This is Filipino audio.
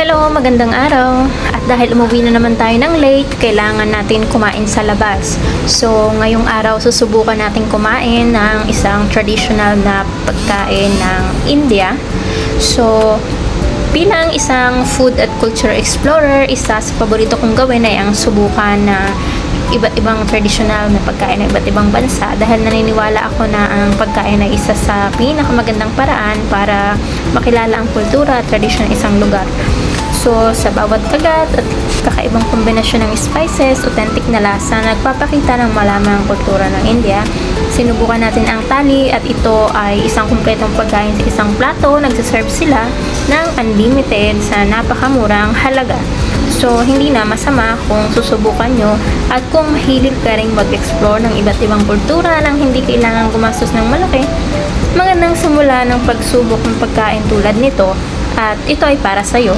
Hello, magandang araw. At dahil umuwi na naman tayo ng late, kailangan natin kumain sa labas. So, ngayong araw susubukan natin kumain ng isang traditional na pagkain ng India. So, bilang isang food at culture explorer, isa sa paborito kong gawin ay ang subukan na iba't ibang traditional na pagkain ng iba't ibang bansa dahil naniniwala ako na ang pagkain ay isa sa pinakamagandang paraan para makilala ang kultura at tradisyon ng isang lugar. So, sa bawat kagat at kakaibang kombinasyon ng spices, authentic na lasa, nagpapakita ng malamang kultura ng India. Sinubukan natin ang thali at ito ay isang kumpletong pagkain sa isang plato. Nagsaserve sila ng unlimited sa napakamurang halaga. So, hindi na masama kung susubukan nyo at kung mahilig ka rin mag-explore ng iba't ibang kultura nang hindi kailangan gumastos ng malaki, magandang simula ng pagsubok ng pagkain tulad nito at ito ay para sa'yo.